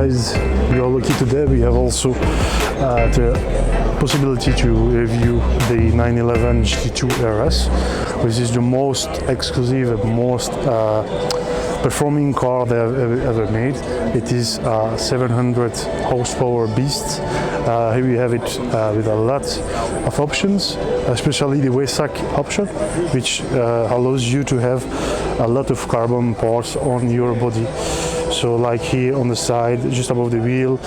guys, you are lucky today. We have also the possibility to review the 911 GT2 RS, which is the most exclusive, most performing car they have ever made. It is a 700 horsepower beast. Here we have it with a lot of options, especially the WESAC option, which allows you to have a lot of carbon parts on your body. So like here on the side, just above the wheel,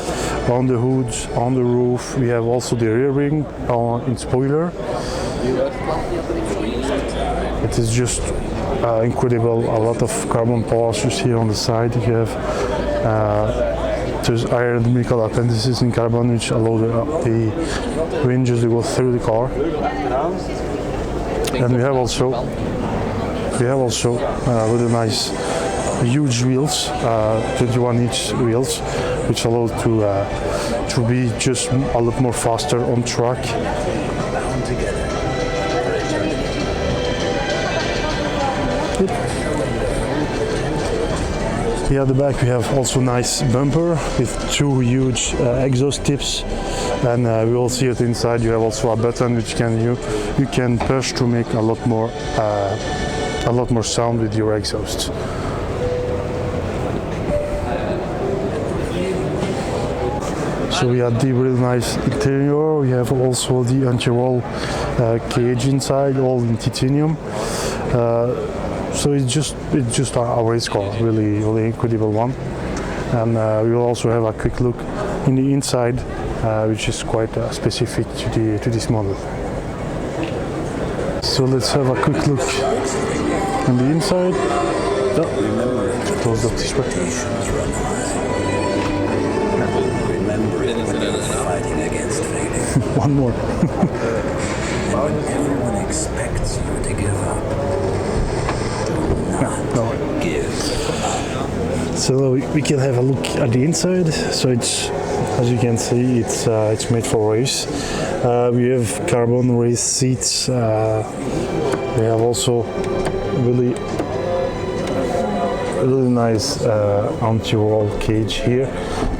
on the hood, on the roof, we have also the rear ring in spoiler. It is just incredible, a lot of carbon parts just here on the side. You have those aerodynamical appendices in carbon which allow the ranges to go through the car. And we have also really nice huge wheels, 21-inch wheels, which allow to be just a lot more faster on track. Here at the back we have also nice bumper with two huge exhaust tips, and we will see it inside. You have also a button which you can push to make a lot more sound with your exhaust. So we have the really nice interior. We have also the anti-roll cage inside, all in titanium. So it's just a race car, really incredible one. And we will also have a quick look in the inside, which is quite specific to this model. So let's have a quick look on the inside. Close up this way. One more. Everyone expects you to give up. No. So we can have a look at the inside. So it's, as you can see, it's made for race. We have carbon race seats. We have also really nice anti-roll cage here,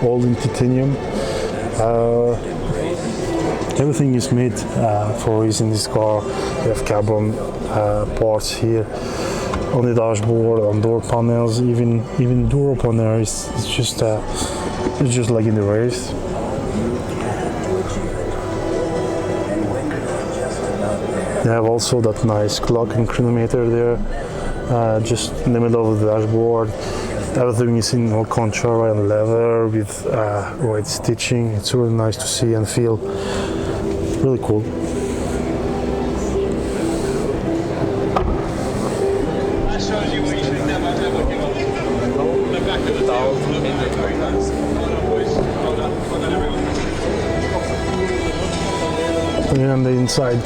all in titanium. Everything is made for race in this car. We have carbon parts here on the dashboard, on door panels, even door opener is just like in the race. You have also that nice clock and chronometer there, just in the middle of the dashboard. Everything is in Alcantara and leather with white stitching. It's really nice to see and feel. Really cool. And on the inside,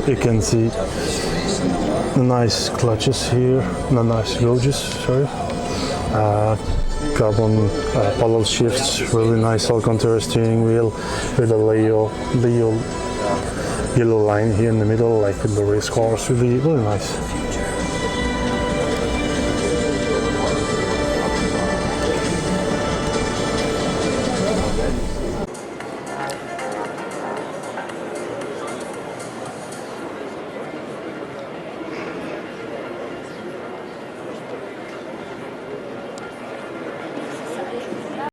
you can see the nice clutches here, the nice gauges, sorry. Carbon paddle shifts, really nice Alcantara steering wheel with a yellow line here in the middle, like in the race cars. Really nice.